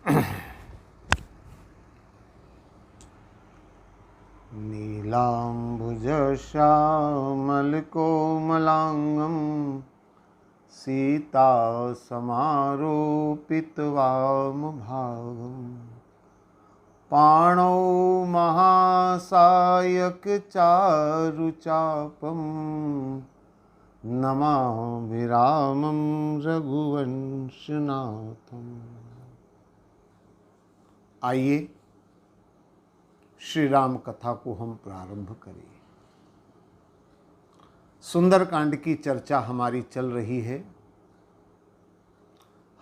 नीलाम्बुजश्यामलकोमलाङ्गं सीतासमारोपितवामभागं पाणौ महासायकचारुचापं नमामि रामं रघुवंशनाथम्। आइए श्री राम कथा को हम प्रारंभ करें। सुंदरकांड की चर्चा हमारी चल रही है।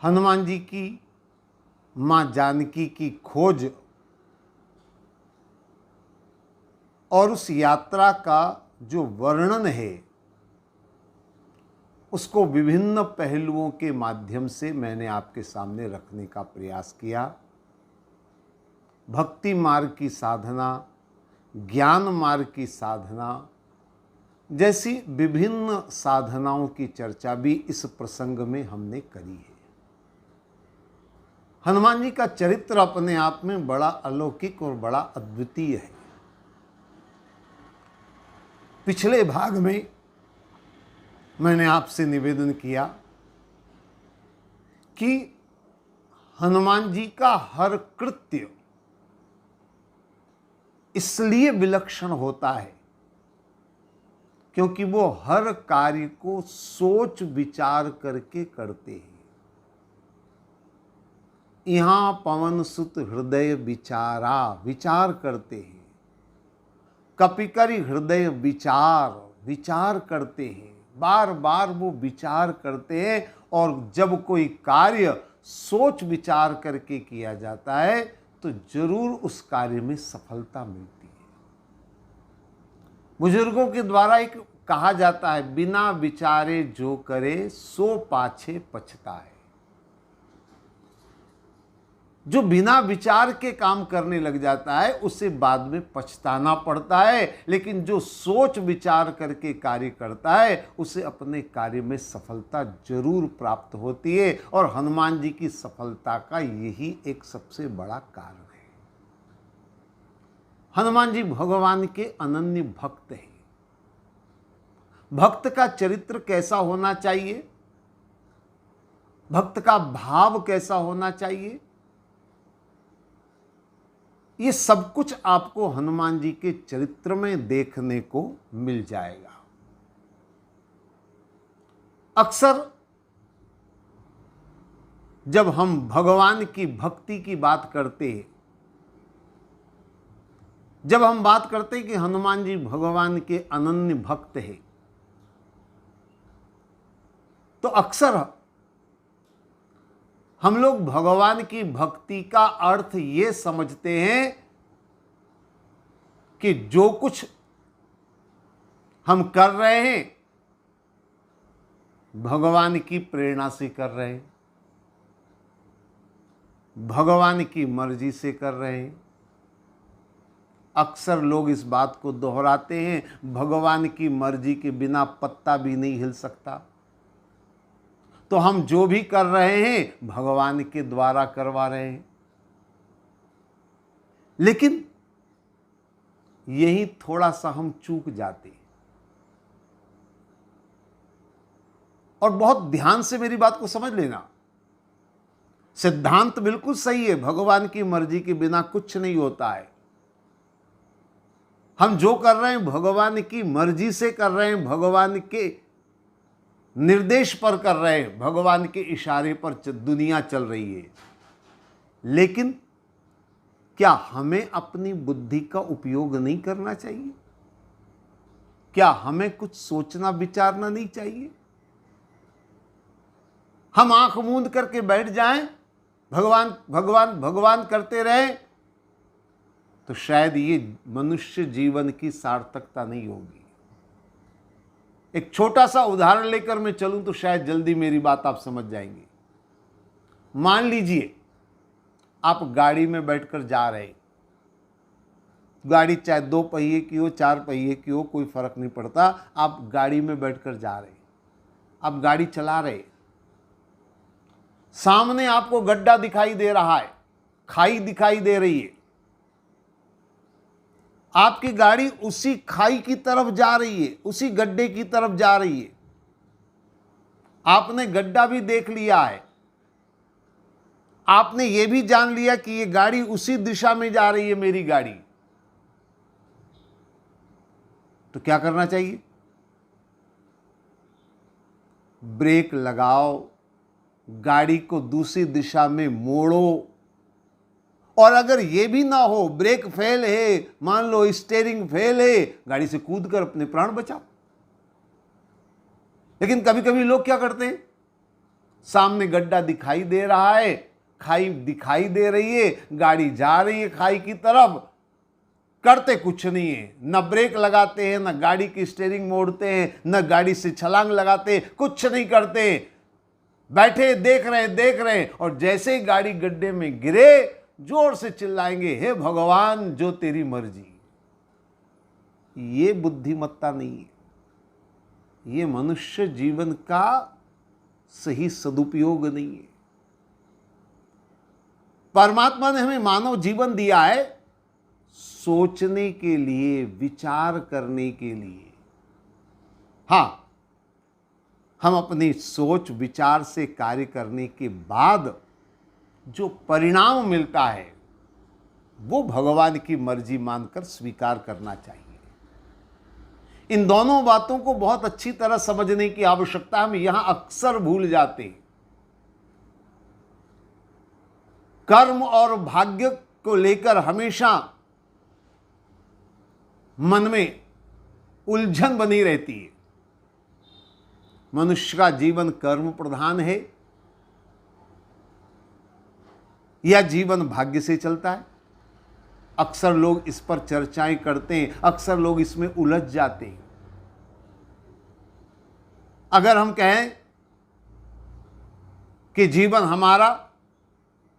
हनुमान जी की मां जानकी की खोज और उस यात्रा का जो वर्णन है उसको विभिन्न पहलुओं के माध्यम से मैंने आपके सामने रखने का प्रयास किया। भक्ति मार्ग की साधना, ज्ञान मार्ग की साधना जैसी विभिन्न साधनाओं की चर्चा भी इस प्रसंग में हमने करी है। हनुमान जी का चरित्र अपने आप में बड़ा अलौकिक और बड़ा अद्वितीय है। पिछले भाग में मैंने आपसे निवेदन किया कि हनुमान जी का हर कृत्य इसलिए विलक्षण होता है क्योंकि वो हर कार्य को सोच विचार करके करते हैं। यहां पवन सुत हृदय विचारा, विचार करते हैं। कपिकरि हृदय विचार, विचार करते हैं। बार बार वो विचार करते हैं और जब कोई कार्य सोच विचार करके किया जाता है तो जरूर उस कार्य में सफलता मिलती है। बुजुर्गों के द्वारा एक कहा जाता है, बिना विचारे जो करे सो पाछे पछताए। जो बिना विचार के काम करने लग जाता है उसे बाद में पछताना पड़ता है, लेकिन जो सोच विचार करके कार्य करता है उसे अपने कार्य में सफलता जरूर प्राप्त होती है। और हनुमान जी की सफलता का यही एक सबसे बड़ा कारण है। हनुमान जी भगवान के अनन्य भक्त हैं। भक्त का चरित्र कैसा होना चाहिए, भक्त का भाव कैसा होना चाहिए, ये सब कुछ आपको हनुमान जी के चरित्र में देखने को मिल जाएगा। अक्सर जब हम भगवान की भक्ति की बात करते हैं, जब हम बात करते हैं कि हनुमान जी भगवान के अनन्य भक्त हैं, तो अक्सर हम लोग भगवान की भक्ति का अर्थ ये समझते हैं कि जो कुछ हम कर रहे हैं भगवान की प्रेरणा से कर रहे हैं, भगवान की मर्जी से कर रहे हैं। अक्सर लोग इस बात को दोहराते हैं, भगवान की मर्जी के बिना पत्ता भी नहीं हिल सकता। तो हम जो भी कर रहे हैं भगवान के द्वारा करवा रहे हैं। लेकिन यही थोड़ा सा हम चूक जाते हैं। और बहुत ध्यान से मेरी बात को समझ लेना। सिद्धांत बिल्कुल सही है, भगवान की मर्जी के बिना कुछ नहीं होता है। हम जो कर रहे हैं भगवान की मर्जी से कर रहे हैं, भगवान के निर्देश पर कर रहे हैं, भगवान के इशारे पर दुनिया चल रही है। लेकिन क्या हमें अपनी बुद्धि का उपयोग नहीं करना चाहिए? क्या हमें कुछ सोचना विचारना नहीं चाहिए? हम आंख मूंद करके बैठ जाएं, भगवान भगवान भगवान करते रहें, तो शायद ये मनुष्य जीवन की सार्थकता नहीं होगी। एक छोटा सा उदाहरण लेकर मैं चलूं तो शायद जल्दी मेरी बात आप समझ जाएंगे। मान लीजिए आप गाड़ी में बैठकर जा रहे हैं। गाड़ी चाहे 2 पहिए की हो, 4 पहिए की हो, कोई फर्क नहीं पड़ता। आप गाड़ी में बैठकर जा रहे हैं, आप गाड़ी चला रहे हैं। सामने आपको गड्ढा दिखाई दे रहा है, खाई दिखाई दे रही है, आपकी गाड़ी उसी खाई की तरफ जा रही है, उसी गड्ढे की तरफ जा रही है। आपने गड्ढा भी देख लिया है, आपने यह भी जान लिया कि यह गाड़ी उसी दिशा में जा रही है मेरी गाड़ी। तो क्या करना चाहिए? ब्रेक लगाओ, गाड़ी को दूसरी दिशा में मोड़ो। और अगर यह भी ना हो, ब्रेक फेल है, मान लो स्टीयरिंग फेल है, गाड़ी से कूदकर अपने प्राण बचाओ। लेकिन कभी कभी लोग क्या करते हैं, सामने गड्ढा दिखाई दे रहा है, खाई दिखाई दे रही है, गाड़ी जा रही है खाई की तरफ, करते कुछ नहीं है, न ब्रेक लगाते हैं, न गाड़ी की स्टीयरिंग मोड़ते हैं, न गाड़ी से छलांग लगाते हैं, कुछ नहीं करते, बैठे देख रहे हैं। और जैसे ही गाड़ी गड्ढे में गिरे, जोर से चिल्लाएंगे, हे भगवान जो तेरी मर्जी। ये बुद्धिमत्ता नहीं है, ये मनुष्य जीवन का सही सदुपयोग नहीं है। परमात्मा ने हमें मानव जीवन दिया है सोचने के लिए, विचार करने के लिए। हां, हम अपनी सोच विचार से कार्य करने के बाद जो परिणाम मिलता है वो भगवान की मर्जी मानकर स्वीकार करना चाहिए। इन दोनों बातों को बहुत अच्छी तरह समझने की आवश्यकता हम यहां अक्सर भूल जाते हैं। कर्म और भाग्य को लेकर हमेशा मन में उलझन बनी रहती है। मनुष्य का जीवन कर्म प्रधान है या जीवन भाग्य से चलता है? अक्सर लोग इस पर चर्चाएं करते हैं, अक्सर लोग इसमें उलझ जाते हैं। अगर हम कहें कि जीवन हमारा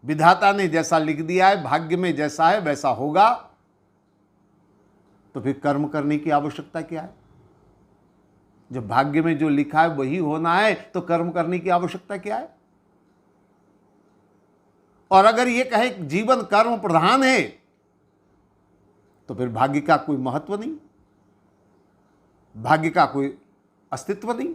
विधाता ने जैसा लिख दिया है, भाग्य में जैसा है वैसा होगा, तो फिर कर्म करने की आवश्यकता क्या है? जब भाग्य में जो लिखा है वही होना है, तो कर्म करने की आवश्यकता क्या है? और अगर यह कहे जीवन कर्म प्रधान है, तो फिर भाग्य का कोई महत्व नहीं, भाग्य का कोई अस्तित्व नहीं।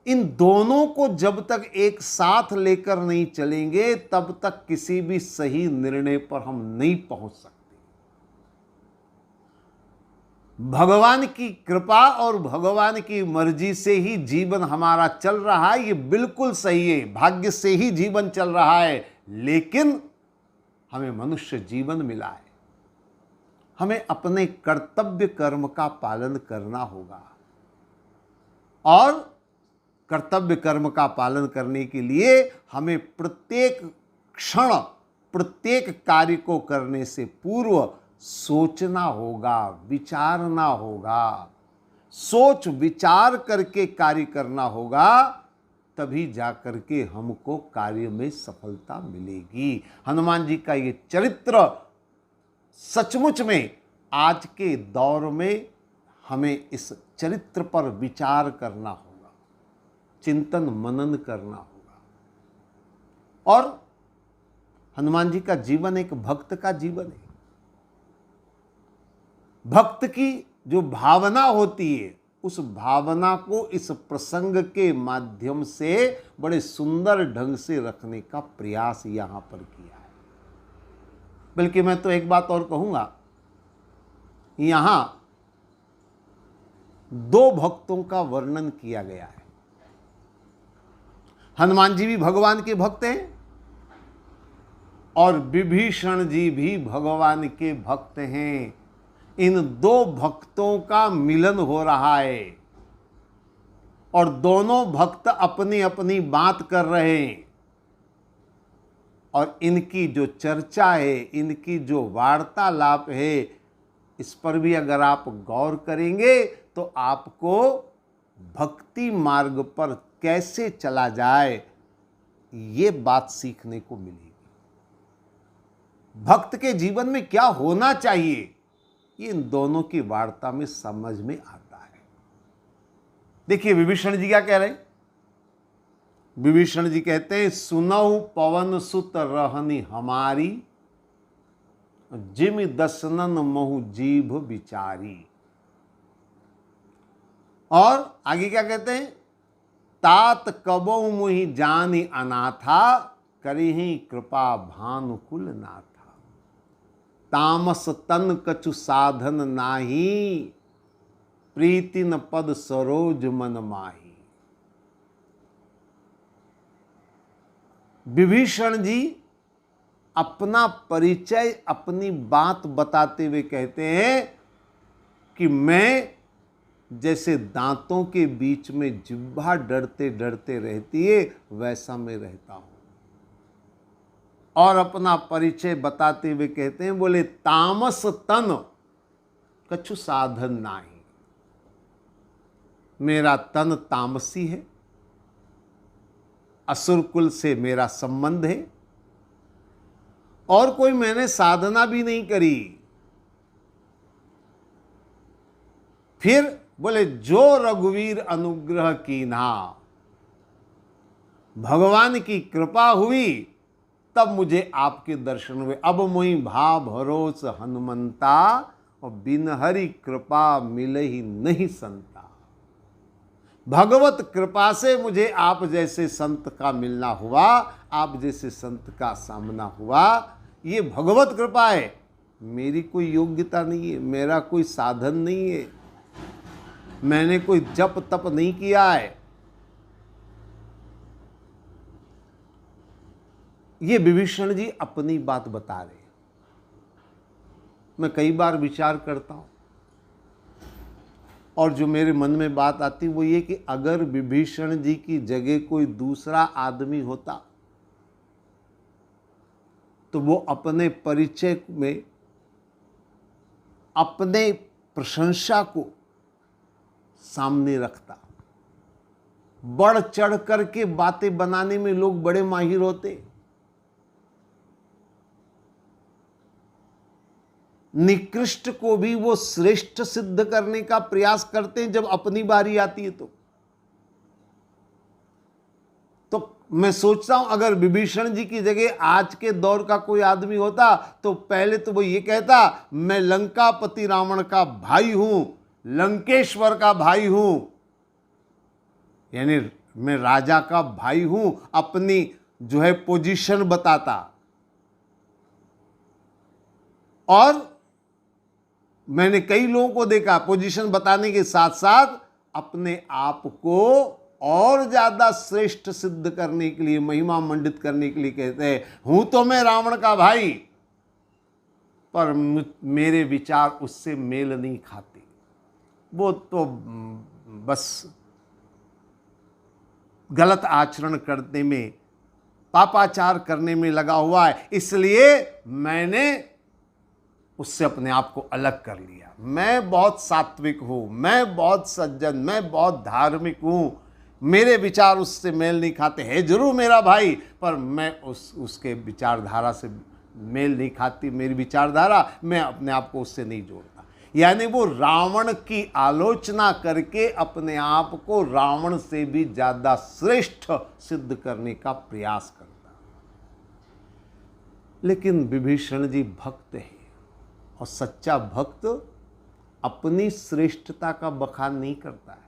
इन दोनों को जब तक एक साथ लेकर नहीं चलेंगे, तब तक किसी भी सही निर्णय पर हम नहीं पहुंच सकते। भगवान की कृपा और भगवान की मर्जी से ही जीवन हमारा चल रहा है, ये बिल्कुल सही है। भाग्य से ही जीवन चल रहा है, लेकिन हमें मनुष्य जीवन मिला है, हमें अपने कर्तव्य कर्म का पालन करना होगा। और कर्तव्य कर्म का पालन करने के लिए हमें प्रत्येक क्षण, प्रत्येक कार्य को करने से पूर्व सोचना होगा, विचारना होगा। सोच विचार करके कार्य करना होगा, तभी जाकर के हमको कार्य में सफलता मिलेगी। हनुमान जी का ये चरित्र सचमुच में आज के दौर में हमें इस चरित्र पर विचार करना होगा, चिंतन मनन करना होगा। और हनुमान जी का जीवन एक भक्त का जीवन है। भक्त की जो भावना होती है, उस भावना को इस प्रसंग के माध्यम से बड़े सुंदर ढंग से रखने का प्रयास यहां पर किया है। बल्कि मैं तो एक बात और कहूंगा, यहां दो भक्तों का वर्णन किया गया है। हनुमान जी भी भगवान के भक्त हैं और विभीषण जी भी भगवान के भक्त हैं। इन दो भक्तों का मिलन हो रहा है और दोनों भक्त अपनी अपनी बात कर रहे हैं। और इनकी जो चर्चा है, इनकी जो वार्तालाप है, इस पर भी अगर आप गौर करेंगे तो आपको भक्ति मार्ग पर कैसे चला जाए ये बात सीखने को मिलेगी। भक्त के जीवन में क्या होना चाहिए, ये इन दोनों की वार्ता में समझ में आता है। देखिए विभीषण जी क्या कह रहे हैं, विभीषण जी कहते हैं, सुनहु पवन सुत रहनी हमारी, जिमि दसनन महु जीभ विचारी। और आगे क्या कहते हैं, तात कबौ मुहि जानि अनाथा, करिहि कृपा भानुकुल नाथा। तामस तन कछु साधन नाही, प्रीति न पद सरोज मन माही। विभीषण जी अपना परिचय, अपनी बात बताते हुए कहते हैं कि मैं जैसे दांतों के बीच में जिह्वा डरते डरते रहती है, वैसा मैं रहता हूं। और अपना परिचय बताते हुए कहते हैं, बोले तामस तन कछु साधन नाही, मेरा तन तामसी है, असुर कुल से मेरा संबंध है, और कोई मैंने साधना भी नहीं करी। फिर बोले जो रघुवीर अनुग्रह कीन्हा, भगवान की कृपा हुई तब मुझे आपके दर्शन हुए। अब मोहि भा भरोस हनुमंता, और बिन हरि कृपा मिले ही नहीं संता। भगवत कृपा से मुझे आप जैसे संत का मिलना हुआ, आप जैसे संत का सामना हुआ, ये भगवत कृपा है। मेरी कोई योग्यता नहीं है, मेरा कोई साधन नहीं है, मैंने कोई जप तप नहीं किया है। ये विभीषण जी अपनी बात बता रहे हैं। मैं कई बार विचार करता हूं, और जो मेरे मन में बात आती वो ये कि अगर विभीषण जी की जगह कोई दूसरा आदमी होता तो वो अपने परिचय में अपने प्रशंसा को सामने रखता। बढ़ चढ़ करके बातें बनाने में लोग बड़े माहिर होते, निकृष्ट को भी वो श्रेष्ठ सिद्ध करने का प्रयास करते हैं जब अपनी बारी आती है। तो मैं सोचता हूं अगर विभीषण जी की जगह आज के दौर का कोई आदमी होता तो पहले तो वो ये कहता, मैं लंकापति रावण का भाई हूं, लंकेश्वर का भाई हूं, यानी मैं राजा का भाई हूं, अपनी जो है पोजीशन बताता। और मैंने कई लोगों को देखा पोजीशन बताने के साथ साथ अपने आप को और ज्यादा श्रेष्ठ सिद्ध करने के लिए, महिमा मंडित करने के लिए कहते हैं, हूं तो मैं रावण का भाई, पर मेरे विचार उससे मेल नहीं खाते, वो तो बस गलत आचरण करने में, पापाचार करने में लगा हुआ है, इसलिए मैंने उससे अपने आप को अलग कर लिया। मैं बहुत सात्विक हूं, मैं बहुत सज्जन, मैं बहुत धार्मिक हूं, मेरे विचार उससे मेल नहीं खाते। है जरूर मेरा भाई, पर मैं उसके विचारधारा से मेल नहीं खाती मेरी विचारधारा, मैं अपने आप को उससे नहीं जोड़ता। यानी वो रावण की आलोचना करके अपने आप को रावण से भी ज्यादा श्रेष्ठ सिद्ध करने का प्रयास करता। लेकिन विभीषण जी भक्त है, और सच्चा भक्त अपनी श्रेष्ठता का बखान नहीं करता है,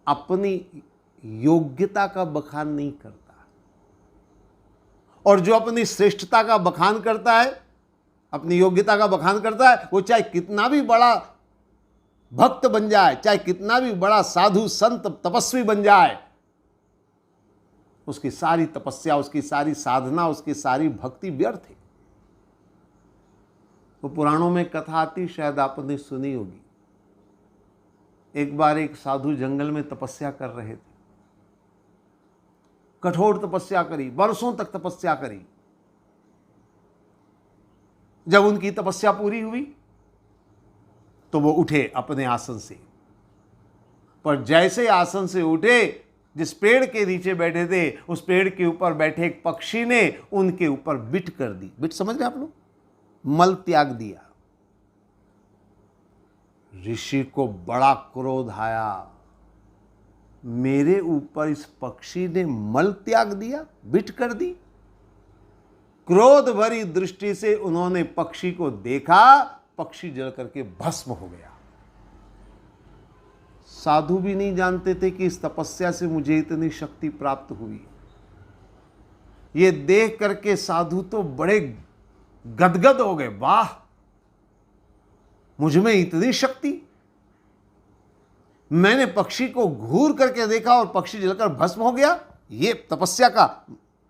अपनी योग्यता का बखान नहीं करता। और जो अपनी श्रेष्ठता का बखान करता है, अपनी योग्यता का बखान करता है, वो चाहे कितना भी बड़ा भक्त बन जाए, चाहे कितना भी बड़ा साधु संत तपस्वी बन जाए, उसकी सारी तपस्या, उसकी सारी साधना, उसकी सारी भक्ति व्यर्थ है। वो पुराणों में कथा आती, शायद आपने सुनी होगी। एक बार एक साधु जंगल में तपस्या कर रहे थे, कठोर तपस्या करी, वर्षों तक तपस्या करी। जब उनकी तपस्या पूरी हुई तो वो उठे अपने आसन से, पर जैसे आसन से उठे, जिस पेड़ के नीचे बैठे थे उस पेड़ के ऊपर बैठे एक पक्षी ने उनके ऊपर बिट कर दी। बिट समझ रहे आप लोग? मल त्याग दिया। ऋषि को बड़ा क्रोध आया, मेरे ऊपर इस पक्षी ने मल त्याग दिया, बिठ कर दी। क्रोध भरी दृष्टि से उन्होंने पक्षी को देखा, पक्षी जल करके भस्म हो गया। साधु भी नहीं जानते थे कि इस तपस्या से मुझे इतनी शक्ति प्राप्त हुई। ये देख करके साधु तो बड़े गदगद हो गए, वाह, मुझ में इतनी शक्ति। मैंने पक्षी को घूर करके देखा और पक्षी जलकर भस्म हो गया। ये तपस्या का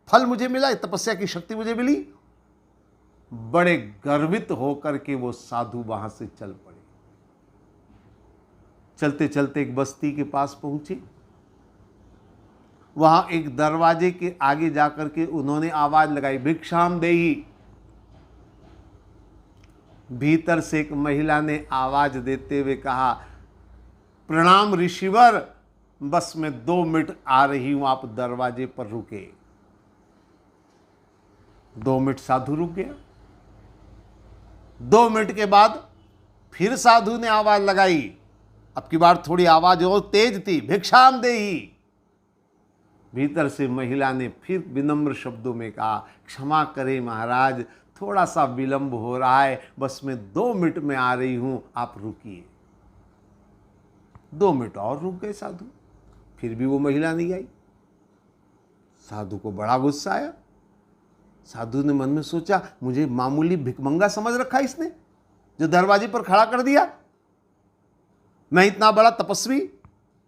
फल मुझे मिला, तपस्या की शक्ति मुझे मिली। बड़े गर्वित होकर के वो साधु वहां से चल पड़े। चलते चलते एक बस्ती के पास पहुंचे। वहां एक दरवाजे के आगे जाकर के उन्होंने आवाज लगाई, भिक्षाम देहि। भीतर से एक महिला ने आवाज देते हुए कहा, प्रणाम ऋषिवर, बस मैं 2 मिनट आ रही हूं, आप दरवाजे पर रुके। 2 मिनट साधु रुक गया। 2 मिनट के बाद फिर साधु ने आवाज लगाई। अब की बार थोड़ी आवाज और तेज थी, भिक्षाम देहि। भीतर से महिला ने फिर विनम्र शब्दों में कहा, क्षमा करें महाराज, थोड़ा सा विलंब हो रहा है, बस मैं 2 मिनट में आ रही हूं, आप रुकिए। 2 मिनट और रुक गए साधु, फिर भी वो महिला नहीं आई। साधु को बड़ा गुस्सा आया। साधु ने मन में सोचा, मुझे मामूली भिखमंगा समझ रखा इसने, जो दरवाजे पर खड़ा कर दिया। मैं इतना बड़ा तपस्वी,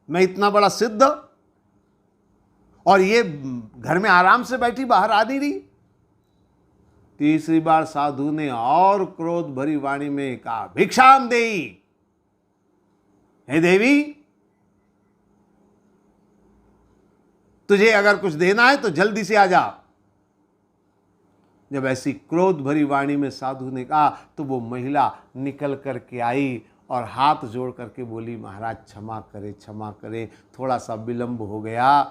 मैं इतना बड़ा सिद्ध, और ये घर में आराम से बैठी, बाहर आ नहीं रही। तीसरी बार साधु ने और क्रोध भरी वाणी में कहा, भिक्षाम देहि। हे देवी, तुझे अगर कुछ देना है तो जल्दी से आ जा। जब ऐसी क्रोध भरी वाणी में साधु ने कहा तो वो महिला निकल करके आई और हाथ जोड़ करके बोली, महाराज क्षमा करें, क्षमा करें, थोड़ा सा विलंब हो गया,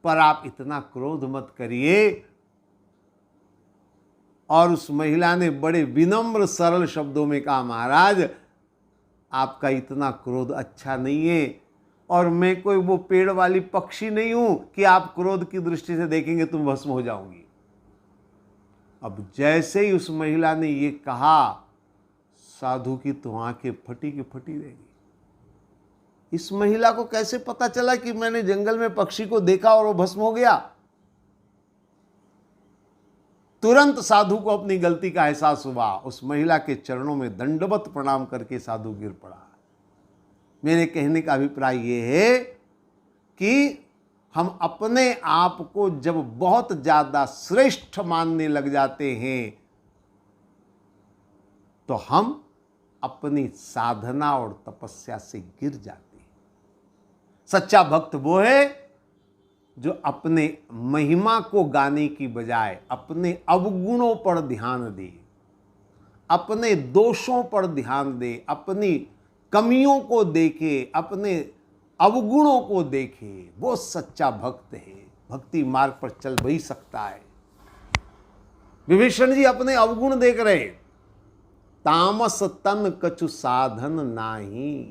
पर आप इतना क्रोध मत करिए। और उस महिला ने बड़े विनम्र सरल शब्दों में कहा, महाराज आपका इतना क्रोध अच्छा नहीं है, और मैं कोई वो पेड़ वाली पक्षी नहीं हूं कि आप क्रोध की दृष्टि से देखेंगे तुम भस्म हो जाओगी। अब जैसे ही उस महिला ने ये कहा, साधु की तो आंखें फटी की फटी रह गई। इस महिला को कैसे पता चला कि मैंने जंगल में पक्षी को देखा और वो भस्म हो गया? तुरंत साधु को अपनी गलती का एहसास हुआ। उस महिला के चरणों में दंडवत प्रणाम करके साधु गिर पड़ा। मेरे कहने का अभिप्राय यह है कि हम अपने आप को जब बहुत ज्यादा श्रेष्ठ मानने लग जाते हैं तो हम अपनी साधना और तपस्या से गिर जाते हैं। सच्चा भक्त वो है जो अपने महिमा को गाने की बजाय अपने अवगुणों पर ध्यान दे, अपने दोषों पर ध्यान दे, अपनी कमियों को देखे, अपने अवगुणों को देखे। वो सच्चा भक्त है। भक्ति मार्ग पर चल वही सकता है। विभीषण जी अपने अवगुण देख रहे, तामस तन कछु साधन नाही,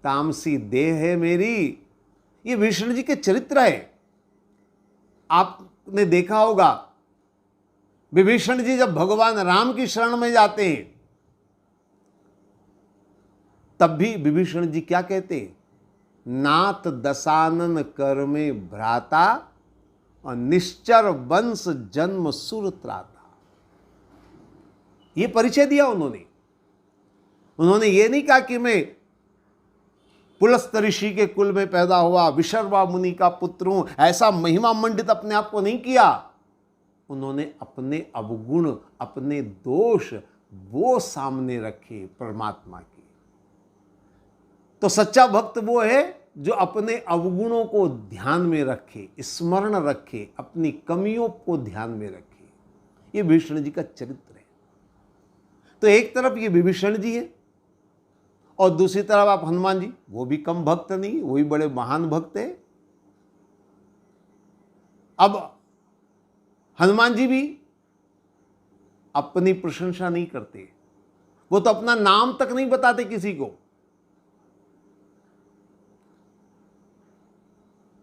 तामसी देह है मेरी। ये विभीषण जी के चरित्र है। आपने देखा होगा, विभीषण जी जब भगवान राम की शरण में जाते हैं तब भी विभीषण जी क्या कहते हैं, नाथ दशानन कर में भ्राता और निश्चर वंश जन्म सुर त्राता। ये परिचय दिया उन्होंने। उन्होंने ये नहीं कहा कि मैं पुलस्त ऋषि के कुल में पैदा हुआ, विशर्वा मुनि का पुत्र हूं, ऐसा महिमा मंडित अपने आप को नहीं किया। उन्होंने अपने अवगुण, अपने दोष वो सामने रखे परमात्मा के। तो सच्चा भक्त वो है जो अपने अवगुणों को ध्यान में रखे, स्मरण रखे, अपनी कमियों को ध्यान में रखे। ये विभीषण जी का चरित्र है। तो एक तरफ ये विभीषण जी है और दूसरी तरफ आप हनुमान जी, वो भी कम भक्त नहीं, वो भी बड़े महान भक्त है। अब हनुमान जी भी अपनी प्रशंसा नहीं करते, वो तो अपना नाम तक नहीं बताते किसी को।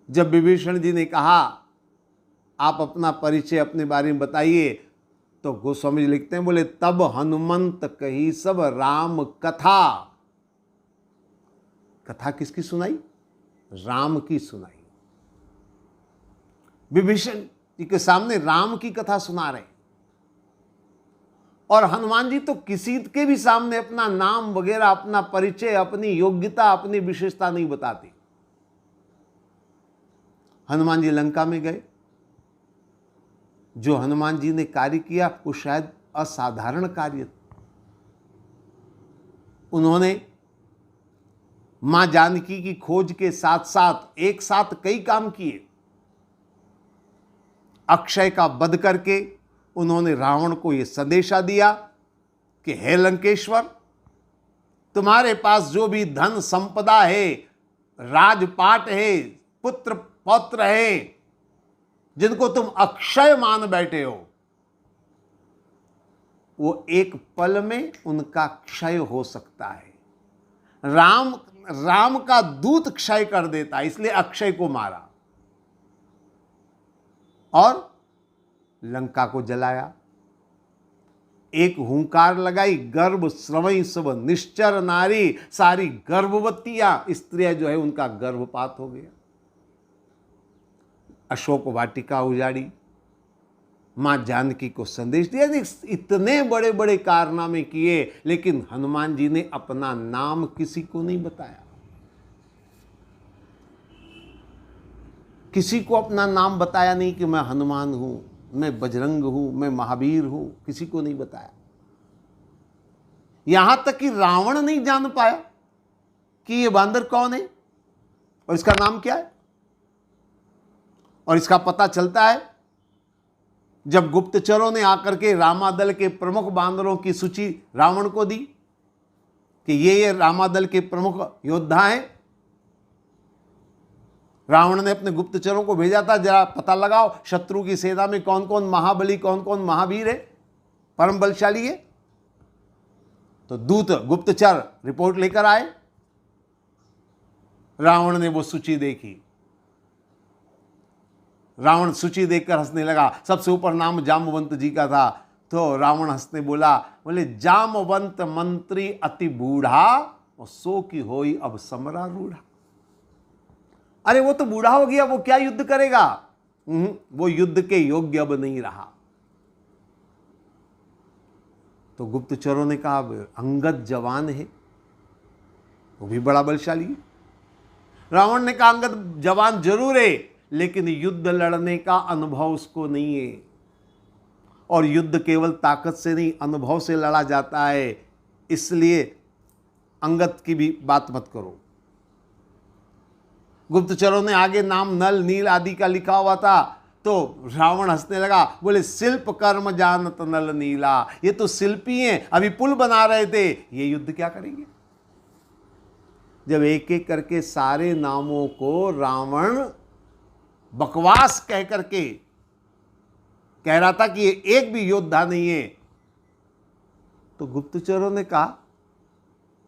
जब विभीषण जी ने कहा आप अपना परिचय अपने बारे में बताइए, तो गोस्वामी जी लिखते हैं, बोले तब हनुमंत कही सब राम कथा। कथा किसकी सुनाई? राम की सुनाई। विभीषण जी के सामने राम की कथा सुना रहे। और हनुमान जी तो किसी के भी सामने अपना नाम वगैरह, अपना परिचय, अपनी योग्यता, अपनी विशेषता नहीं बताते। हनुमान जी लंका में गए। जो हनुमान जी ने कार्य किया वो शायद असाधारण कार्य था। उन्होंने मां जानकी की खोज के साथ साथ एक साथ कई काम किए। अक्षय का वध करके उन्होंने रावण को यह संदेशा दिया कि हे लंकेश्वर, तुम्हारे पास जो भी धन संपदा है, राजपाट है, पुत्र पौत्र है, जिनको तुम अक्षय मान बैठे हो, वो एक पल में उनका क्षय हो सकता है। राम का दूत क्षय कर देता, इसलिए अक्षय को मारा और लंका को जलाया। एक हुंकार लगाई, गर्भ स्रवई सब निश्चर नारी, सारी गर्भवतियां स्त्रियां जो है उनका गर्भपात हो गया। अशोक वाटिका उजाड़ी, मां जानकी को संदेश दिया। इतने बड़े बड़े कारनामे किए, लेकिन हनुमान जी ने अपना नाम किसी को नहीं बताया। किसी को अपना नाम बताया नहीं कि मैं हनुमान हूं, मैं बजरंग हूं, मैं महावीर हूं, किसी को नहीं बताया। यहां तक कि रावण नहीं जान पाया कि ये बांदर कौन है और इसका नाम क्या है। और इसका पता चलता है जब गुप्तचरों ने आकर के रामादल के प्रमुख बांदरों की सूची रावण को दी कि ये रामादल के प्रमुख योद्धा हैं। रावण ने अपने गुप्तचरों को भेजा था, जरा पता लगाओ शत्रु की सेना में कौन कौन महाबली, कौन कौन महावीर है, परम बलशाली है। तो दूत गुप्तचर रिपोर्ट लेकर आए। रावण ने वो सूची देखी। रावण सूची देखकर हंसने लगा। सबसे ऊपर नाम जामवंत जी का था। तो रावण हंसने बोले जामवंत मंत्री अति बूढ़ा और सो की होई अब समरा रूढ़ा। अरे वो तो बूढ़ा हो गया, वो क्या युद्ध करेगा? वो युद्ध के योग्य अब नहीं रहा। तो गुप्तचरों ने कहा अंगद जवान है, वो भी बड़ा बलशाली है। रावण ने कहा अंगद जवान जरूर है, लेकिन युद्ध लड़ने का अनुभव उसको नहीं है। और युद्ध केवल ताकत से नहीं, अनुभव से लड़ा जाता है। इसलिए अंगद की भी बात मत करो। गुप्तचरों ने आगे नाम नल नील आदि का लिखा हुआ था। तो रावण हंसने लगा, बोले शिल्प कर्म जानत नल नीला। ये तो शिल्पी हैं, अभी पुल बना रहे थे, ये युद्ध क्या करेंगे? जब एक एक करके सारे नामों को रावण बकवास कह करके कह रहा था कि ये एक भी योद्धा नहीं है, तो गुप्तचरों ने कहा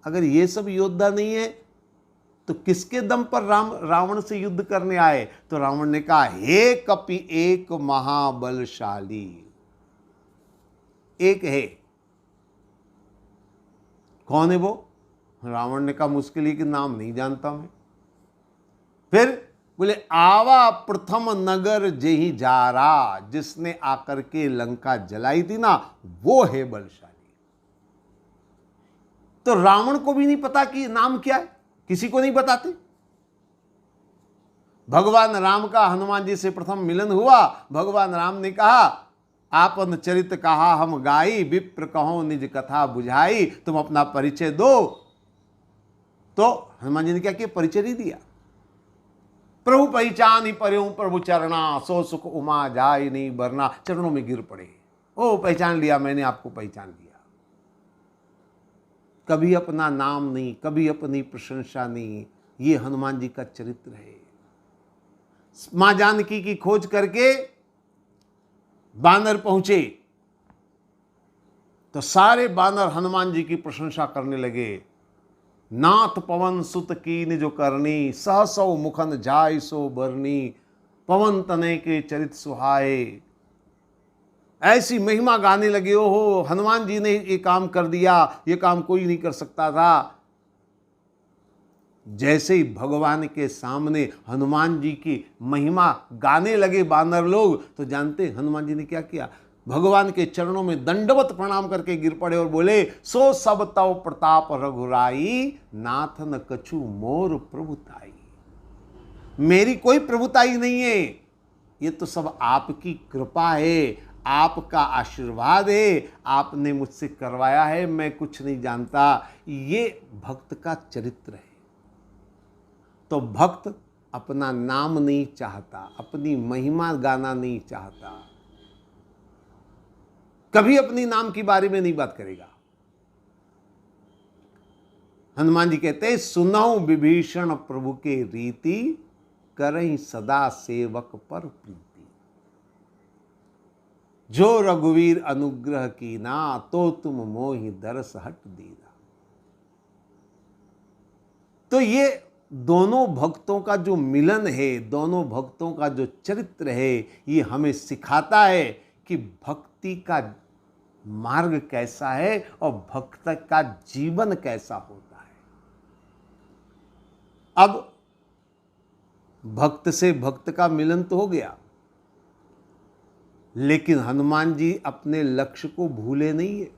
अगर ये सब योद्धा नहीं है तो किसके दम पर रावण से युद्ध करने आए? तो रावण ने कहा हे कपि एक महाबलशाली एक है। कौन है वो? रावण ने कहा मुश्किल ही कि नाम नहीं जानता मैं। फिर बोले आवा प्रथम नगर जेही जारा, जिसने आकर के लंका जलाई थी ना, वो है बलशाली। तो रावण को भी नहीं पता कि नाम क्या है, किसी को नहीं बताते। भगवान राम का हनुमान जी से प्रथम मिलन हुआ। भगवान राम ने कहा आपन चरित कहा हम गाई, विप्र कहो निज कथा बुझाई। तुम अपना परिचय दो। तो हनुमान जी ने क्या किया? परिचय नहीं दिया। प्रभु पहचान ही पर्यो प्रभु चरणा, सो सुख उमा जाय नहीं बरना। चरणों में गिर पड़े। ओ पहचान लिया मैंने, आपको पहचान लिया। कभी अपना नाम नहीं, कभी अपनी प्रशंसा नहीं। ये हनुमान जी का चरित्र है। मां जानकी की खोज करके बानर पहुंचे तो सारे बानर हनुमान जी की प्रशंसा करने लगे। नाथ पवन सुत कीन जो करनी, सहसौ मुखन जाय सो बरनी, पवन तनय के चरित सुहाए। ऐसी महिमा गाने लगे हो, हनुमान जी ने ये काम कर दिया, ये काम कोई नहीं कर सकता था। जैसे ही भगवान के सामने हनुमान जी की महिमा गाने लगे बानर लोग, तो जानते हनुमान जी ने क्या किया? भगवान के चरणों में दंडवत प्रणाम करके गिर पड़े और बोले, सो सब तव प्रताप रघुराई, नाथन कछु मोर प्रभुताई। मेरी कोई प्रभुताई नहीं है, ये तो सब आपकी कृपा है, आपका आशीर्वाद है, आपने मुझसे करवाया है, मैं कुछ नहीं जानता। ये भक्त का चरित्र है। तो भक्त अपना नाम नहीं चाहता, अपनी महिमा गाना नहीं चाहता, कभी अपनी नाम की बारे में नहीं बात करेगा। हनुमान जी कहते हैं, सुनौ विभीषण प्रभु के रीति, करहि सदा सेवक पर प्रीति। जो रघुवीर अनुग्रह कीना, तो तुम मोहि दरस हट दीना। तो ये दोनों भक्तों का जो मिलन है, दोनों भक्तों का जो चरित्र है, ये हमें सिखाता है कि भक्ति का मार्ग कैसा है और भक्त का जीवन कैसा होता है। अब भक्त से भक्त का मिलन तो हो गया, लेकिन हनुमान जी अपने लक्ष्य को भूले नहीं है।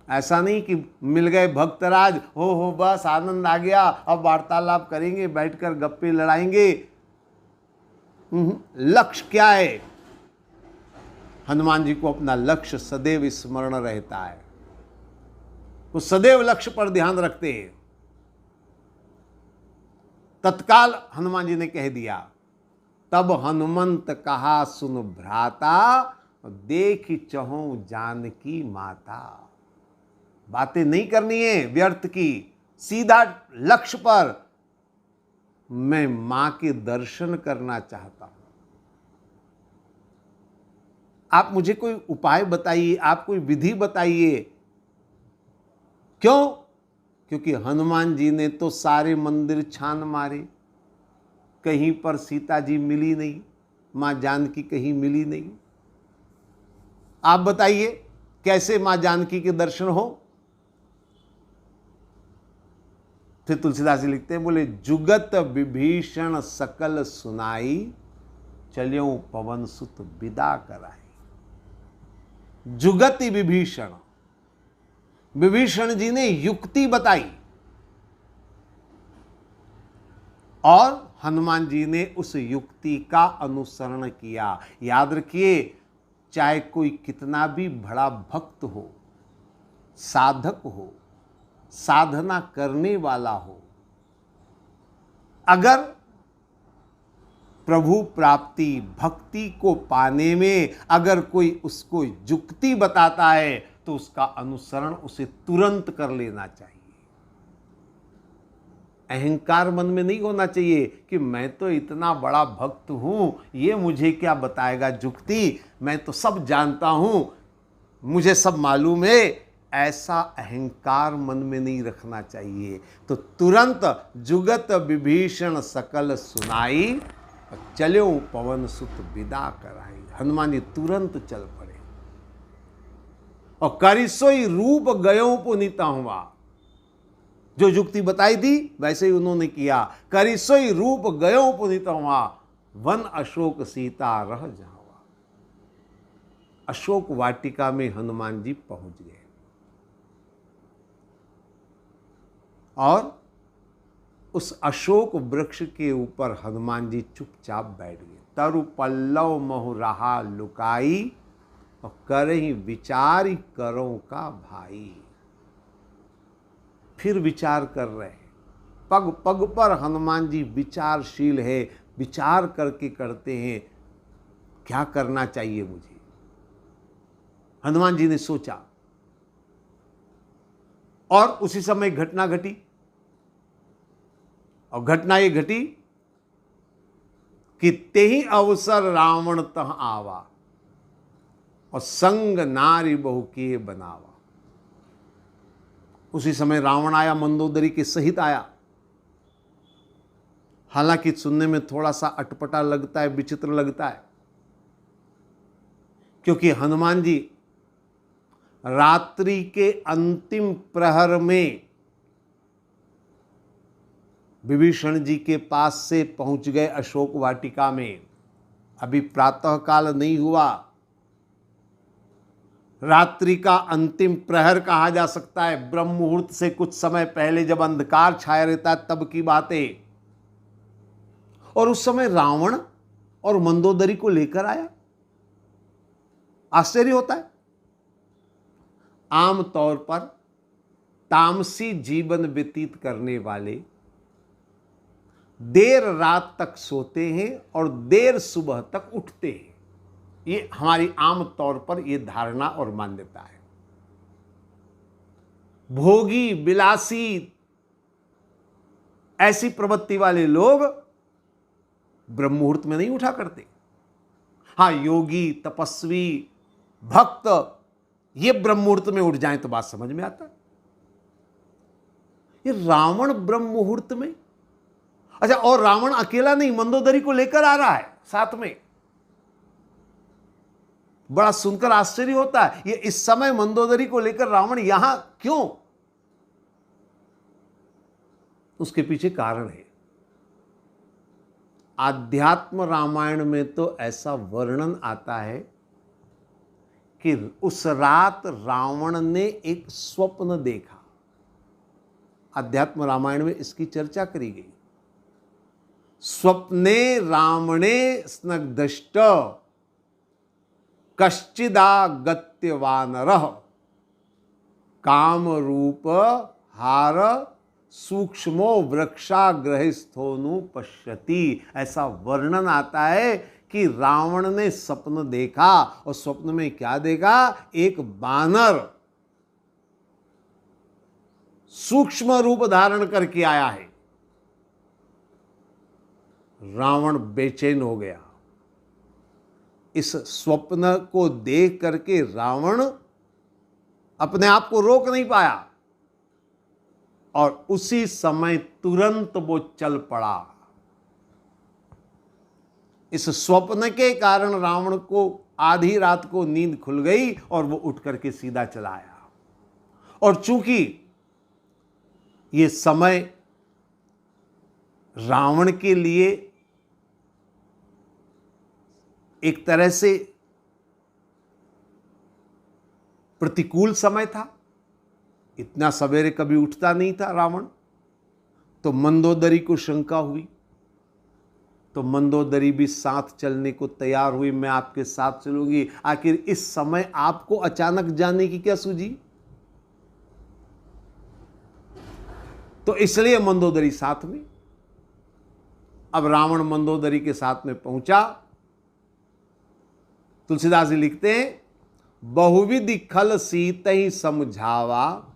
ऐसा नहीं कि मिल गए भक्तराज, हो बस आनंद आ गया, अब वार्तालाप करेंगे, बैठकर गप्पे लड़ाएंगे। लक्ष्य क्या है? हनुमान जी को अपना लक्ष्य सदैव स्मरण रहता है, वो सदैव लक्ष्य पर ध्यान रखते हैं। तत्काल हनुमान जी ने कह दिया, तब हनुमंत कहा सुन भ्राता, देख चहु जानकी माता। बातें नहीं करनी है व्यर्थ की, सीधा लक्ष्य पर। मैं मां के दर्शन करना चाहता हूं। आप मुझे कोई उपाय बताइए, आप कोई विधि बताइए। क्यों? क्योंकि हनुमान जी ने तो सारे मंदिर छान मारे, कहीं पर सीता जी मिली नहीं, मां जानकी कहीं मिली नहीं। आप बताइए कैसे मां जानकी के दर्शन हो? फिर तुलसीदास जी लिखते हैं, बोले जुगत विभीषण सकल सुनाई, चल्यों पवन सुत विदा कराई। जुगति विभीषण, विभीषण जी ने युक्ति बताई और हनुमान जी ने उस युक्ति का अनुसरण किया। याद रखिए, चाहे कोई कितना भी बड़ा भक्त हो, साधक हो, साधना करने वाला हो, अगर प्रभु प्राप्ति भक्ति को पाने में अगर कोई उसको युक्ति बताता है, तो उसका अनुसरण उसे तुरंत कर लेना चाहिए। अहंकार मन में नहीं होना चाहिए कि मैं तो इतना बड़ा भक्त हूं, ये मुझे क्या बताएगा युक्ति, मैं तो सब जानता हूं, मुझे सब मालूम है। ऐसा अहंकार मन में नहीं रखना चाहिए। तो तुरंत जुगत विभीषण सकल सुनाई, चल्यो पवन सुत विदा कराई। हनुमान जी तुरंत चल पड़े और करिसोई रूप गयो पुनीता हुआ। जो युक्ति बताई थी वैसे ही उन्होंने किया। करिसोई रूप गयो पुनीता हुआ, वन अशोक सीता रह जावा। अशोक वाटिका में हनुमान जी पहुंच गए और उस अशोक वृक्ष के ऊपर हनुमान जी चुपचाप बैठ गए। तरु पल्लव महु रहा लुकाई, और करहि विचार करो का भाई। फिर विचार कर रहे हैं, पग पग पर हनुमान जी विचारशील है, विचार करके करते हैं क्या करना चाहिए मुझे। हनुमान जी ने सोचा और उसी समय घटना घटी। और घटना ये घटी कि तेहि अवसर रावण तह आवा, और संग नारी बहु के बनावा। उसी समय रावण आया, मंदोदरी के सहित आया। हालांकि सुनने में थोड़ा सा अटपटा लगता है, विचित्र लगता है, क्योंकि हनुमान जी रात्रि के अंतिम प्रहर में विभीषण जी के पास से पहुंच गए अशोक वाटिका में। अभी प्रातः काल नहीं हुआ, रात्रि का अंतिम प्रहर कहा जा सकता है। ब्रह्म मुहूर्त से कुछ समय पहले जब अंधकार छाया रहता है तब की बातें। और उस समय रावण और मंदोदरी को लेकर आया। आश्चर्य होता है। आमतौर पर तामसी जीवन व्यतीत करने वाले देर रात तक सोते हैं और देर सुबह तक उठते हैं। ये हमारी आम तौर पर यह धारणा और मान्यता है। भोगी, विलासी, ऐसी प्रवृत्ति वाले लोग ब्रह्म मुहूर्त में नहीं उठा करते। हां, योगी, तपस्वी, भक्त ये ब्रह्म मुहूर्त में उठ जाएं तो बात समझ में आता है। ये रावण ब्रह्म मुहूर्त में, अच्छा, और रावण अकेला नहीं, मंदोदरी को लेकर आ रहा है साथ में। बड़ा सुनकर आश्चर्य होता है, ये इस समय मंदोदरी को लेकर रावण यहां क्यों? उसके पीछे कारण है। आध्यात्म रामायण में तो ऐसा वर्णन आता है कि उस रात रावण ने एक स्वप्न देखा। अध्यात्म रामायण में इसकी चर्चा करी गई। स्वप्ने रावणे स्नग्धष्ट कश्चिदागत्य वानरः काम रूप हार सूक्ष्मो वृक्षाग्रहिस्थोनु पश्यति। ऐसा वर्णन आता है कि रावण ने स्वप्न देखा, और स्वप्न में क्या देखा? एक बानर सूक्ष्म रूप धारण करके आया है। रावण बेचैन हो गया। इस स्वप्न को देख करके रावण अपने आप को रोक नहीं पाया, और उसी समय तुरंत वो चल पड़ा। इस स्वप्न के कारण रावण को आधी रात को नींद खुल गई और वो उठ करके सीधा चला आया। और चूंकि ये समय रावण के लिए एक तरह से प्रतिकूल समय था, इतना सवेरे कभी उठता नहीं था रावण, तो मंदोदरी को शंका हुई। तो मंदोदरी भी साथ चलने को तैयार हुई। मैं आपके साथ चलूंगी। आखिर इस समय आपको अचानक जाने की क्या सूझी? तो इसलिए मंदोदरी साथ में। अब रावण मंदोदरी के साथ में पहुंचा। तुलसीदास जी लिखते हैं, बहुविधि खल सीत ही समझावा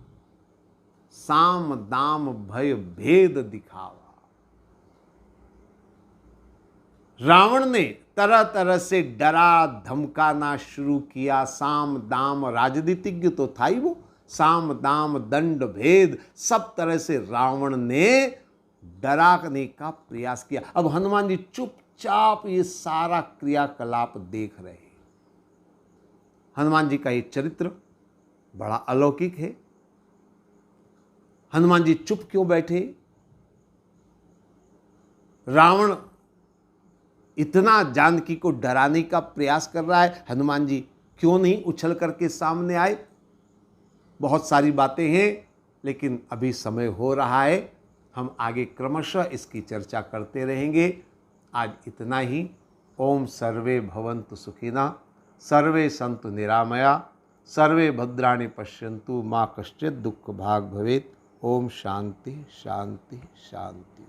साम दाम भय भेद दिखावा। रावण ने तरह तरह से डरा धमकाना शुरू किया। साम दाम, राजनीतिज्ञ तो था ही वो, साम दाम दंड भेद, सब तरह से रावण ने डराने का प्रयास किया। अब हनुमान जी चुपचाप ये सारा क्रियाकलाप देख रहे हैं। हनुमान जी का ये चरित्र बड़ा अलौकिक है। हनुमान जी चुप क्यों बैठे? रावण इतना जानकी को डराने का प्रयास कर रहा है, हनुमान जी क्यों नहीं उछल करके सामने आए? बहुत सारी बातें हैं, लेकिन अभी समय हो रहा है। हम आगे क्रमशः इसकी चर्चा करते रहेंगे। आज इतना ही। ओम सर्वे भवन्तु सुखिनः, सर्वे सन्तु निरामया, सर्वे भद्राणि पश्यन्तु, मा कश्चित् दुःख भाग् भवेत्। ओम शांति शांति शांति।